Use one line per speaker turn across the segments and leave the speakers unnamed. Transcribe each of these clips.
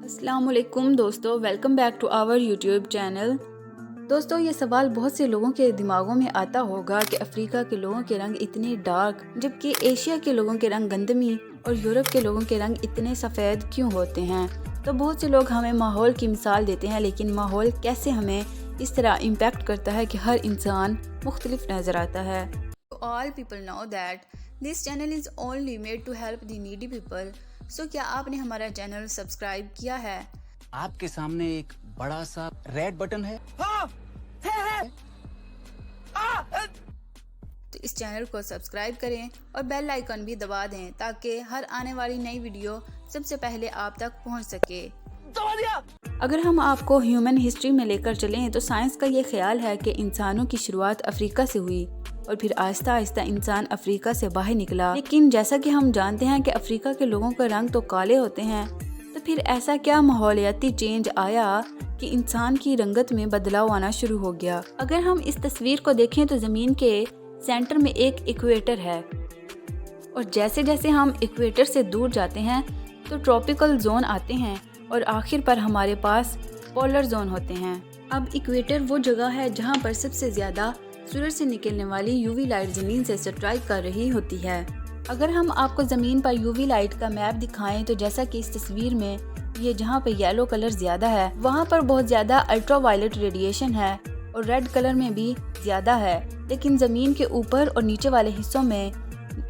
अस्सलाम वालेकुम दोस्तों, welcome back to our YouTube channel. दोस्तों, ये सवाल बहुत से लोगों के दिमागों में आता होगा कि अफ्रीका के लोगों के रंग इतने डार्क जबकि एशिया के लोगों के रंग गंदमी और यूरोप के लोगों के रंग इतने सफ़ेद क्यों होते हैं। तो बहुत से लोग हमें माहौल की मिसाल देते हैं, लेकिन माहौल कैसे हमें इस तरह इम्पैक्ट करता है कि हर इंसान मुख्तलिफ नज़र आता है। All people know that this channel is only made to help the needy people. So क्या आपने हमारा चैनल सब्सक्राइब किया है?
आपके सामने एक बड़ा सा रेड बटन है।
तो इस चैनल को सब्सक्राइब करें और बेल आइकन भी दबा दें ताकि हर आने वाली नई वीडियो सबसे पहले आप तक पहुंच सके। अगर हम आपको ह्यूमन हिस्ट्री में लेकर चलें तो साइंस का ये ख्याल है कि इंसानों की शुरुआत अफ्रीका से हुई और फिर आहिस्ता आहिस्ता इंसान अफ्रीका से बाहर निकला। लेकिन जैसा कि हम जानते हैं कि अफ्रीका के लोगों का रंग तो काले होते हैं, तो फिर ऐसा क्या माहौलियाती चेंज आया कि इंसान की रंगत में बदलाव आना शुरू हो गया। अगर हम इस तस्वीर को देखें तो ज़मीन के सेंटर में एक इक्वेटर है और जैसे जैसे हम इक्वेटर से दूर जाते हैं तो ट्रॉपिकल जोन आते हैं और आखिर पर हमारे पास पोलर जोन होते हैं। अब इक्वेटर वो जगह है जहाँ पर सबसे ज़्यादा सूरज से निकलने वाली यूवी लाइट ज़मीन से स्ट्राइक कर रही होती है। अगर हम आपको ज़मीन पर यूवी लाइट का मैप दिखाएं तो जैसा कि इस तस्वीर में ये जहाँ पे येलो कलर ज़्यादा है वहाँ पर बहुत ज़्यादा अल्ट्रा वायलेट रेडिएशन है और रेड कलर में भी ज़्यादा है, लेकिन ज़मीन के ऊपर और नीचे वाले हिस्सों में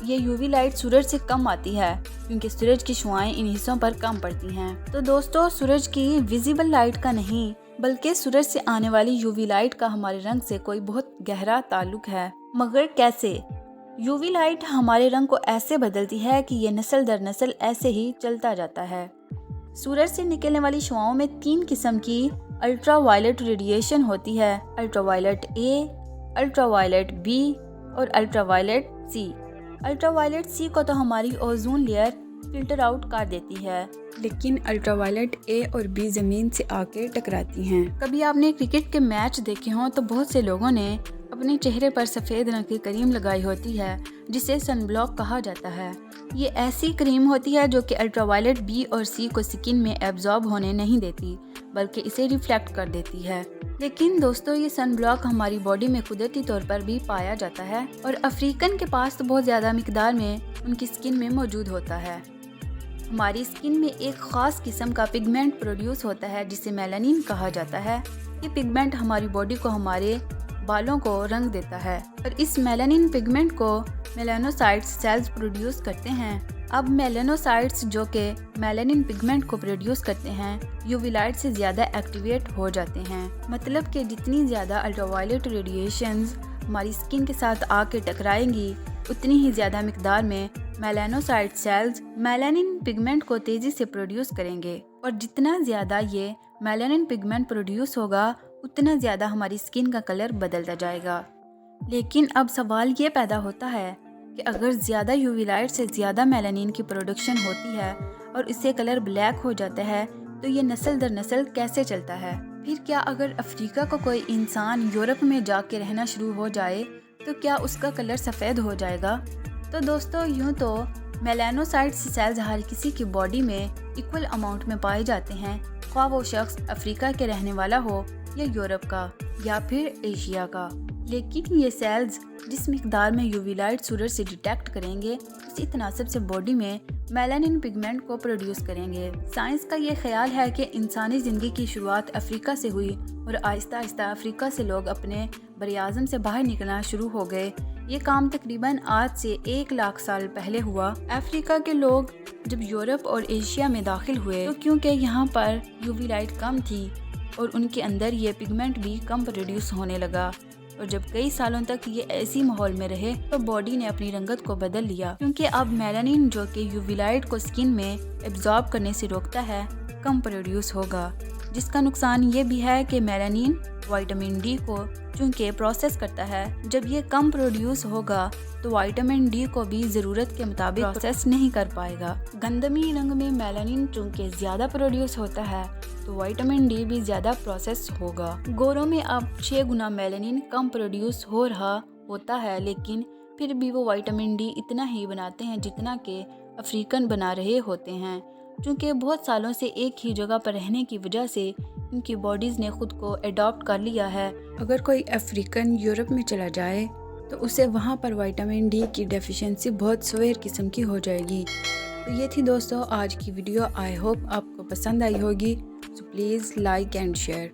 ये यूवी लाइट सूरज से कम आती है क्योंकि सूरज की शुआएं इन हिस्सों पर कम पड़ती हैं। तो दोस्तों, सूरज की विजिबल लाइट का नहीं बल्कि सूरज से आने वाली यूवी लाइट का हमारे रंग से कोई बहुत गहरा ताल्लुक है। मगर कैसे? यूवी लाइट हमारे रंग को ऐसे बदलती है कि ये नस्ल दर नस्ल ऐसे ही चलता जाता है। सूरज से निकलने वाली शुआओं में 3 किस्म की अल्ट्रा वायलेट रेडिएशन होती है: अल्ट्रा वायलेट ए, अल्ट्रा वायलेट बी और अल्ट्रा वायलेट सी। अल्ट्रा वायलेट सी को तो हमारी ओजोन लेयर फिल्टर आउट कर देती है, लेकिन अल्ट्रा वायलेट ए और बी ज़मीन से आके टकराती हैं। कभी आपने क्रिकेट के मैच देखे हों तो बहुत से लोगों ने अपने चेहरे पर सफ़ेद रंग की क्रीम लगाई होती है जिसे सनब्लॉक कहा जाता है। ये ऐसी क्रीम होती है जो कि अल्ट्रा वायलेट बी और सी को स्किन में एब्जॉर्ब होने नहीं देती बल्कि इसे रिफ्लेक्ट कर देती है। लेकिन दोस्तों, ये सनब्लॉक हमारी बॉडी में कुदरती तौर पर भी पाया जाता है और अफ्रीकन के पास तो बहुत ज़्यादा मिकदार में उनकी स्किन में मौजूद होता है। हमारी स्किन में एक ख़ास किस्म का पिगमेंट प्रोड्यूस होता है जिसे मेलानिन कहा जाता है। ये पिगमेंट हमारी बॉडी को, हमारे बालों को रंग देता है और इस मेलानिन पिगमेंट को मेलानोसाइट्स सेल्स प्रोड्यूस करते हैं। अब मेलानोसाइट्स जो कि मेलानिन पिगमेंट को प्रोड्यूस करते हैं यूवी लाइट से ज़्यादा एक्टिवेट हो जाते हैं। मतलब कि जितनी ज़्यादा अल्ट्रावायलेट रेडिएशंस हमारी स्किन के साथ आके टकराएंगी उतनी ही ज़्यादा मिकदार में मेलानोसाइट सेल्स मेलानिन पिगमेंट को तेज़ी से प्रोड्यूस करेंगे और जितना ज़्यादा ये मेलानिन पिगमेंट प्रोड्यूस होगा उतना ज़्यादा हमारी स्किन का कलर बदलता जाएगा। लेकिन अब सवाल ये पैदा होता है कि अगर ज़्यादा यूवी लाइट से ज़्यादा मेलानिन की प्रोडक्शन होती है और इससे कलर ब्लैक हो जाता है तो ये नस्ल दर नस्ल कैसे चलता है? फिर क्या अगर अफ्रीका को कोई इंसान यूरोप में जाके रहना शुरू हो जाए तो क्या उसका कलर सफ़ेद हो जाएगा? तो दोस्तों, यूँ तो मेलानोसाइट सेल्स हर किसी की बॉडी में इक्वल अमाउंट में पाए जाते हैं, ख्वाह वो शख्स अफ्रीका के रहने वाला हो या यूरोप का या फिर एशिया का। लेकिन ये सेल्स जिस मिकदार में यूवी लाइट सूरज से डिटेक्ट करेंगे उसी तनासब से बॉडी में मेलानिन पिगमेंट को प्रोड्यूस करेंगे। साइंस का ये ख्याल है कि इंसानी ज़िंदगी की शुरुआत अफ्रीका से हुई और आहिस्ता आहिस्ता अफ्रीका से लोग अपने बरियाज़म से बाहर निकलना शुरू हो गए। ये काम तकरीबन आज से 1 लाख साल पहले हुआ। अफ्रीका के लोग जब यूरोप और एशिया में दाखिल हुए तो क्योंकि यहाँ पर यूवी लाइट कम थी और उनके अंदर ये पिगमेंट भी कम प्रोड्यूस होने लगा और जब कई सालों तक ये ऐसी माहौल में रहे तो बॉडी ने अपनी रंगत को बदल लिया क्योंकि अब मेलानिन जो कि यूवी लाइट को स्किन में एब्जॉर्ब करने से रोकता है कम प्रोड्यूस होगा, जिसका नुकसान ये भी है कि मेलानिन विटामिन डी को चूँकि प्रोसेस करता है, जब ये कम प्रोड्यूस होगा तो विटामिन डी को भी ज़रूरत के मुताबिक प्रोसेस नहीं कर पाएगा। गंदमी रंग में मेलानिन चूँकि ज़्यादा प्रोड्यूस होता है तो विटामिन डी भी ज़्यादा प्रोसेस होगा। गोरों में अब 6 गुना मेलानिन कम प्रोड्यूस हो रहा होता है, लेकिन फिर भी वो विटामिन डी इतना ही बनाते हैं जितना कि अफ्रीकन बना रहे होते हैं। چونکہ بہت سالوں سے ایک ہی جگہ پر رہنے کی وجہ سے ان کی باڈیز نے خود کو اڈاپٹ کر لیا ہے۔ اگر کوئی افریقن یورپ میں چلا جائے تو اسے وہاں پر وٹامن ڈی کی ڈیفیشنسی بہت سویر قسم کی ہو جائے گی۔ تو یہ تھی دوستو آج کی ویڈیو، آئی ہوپ آپ کو پسند آئی ہوگی، so please like and share.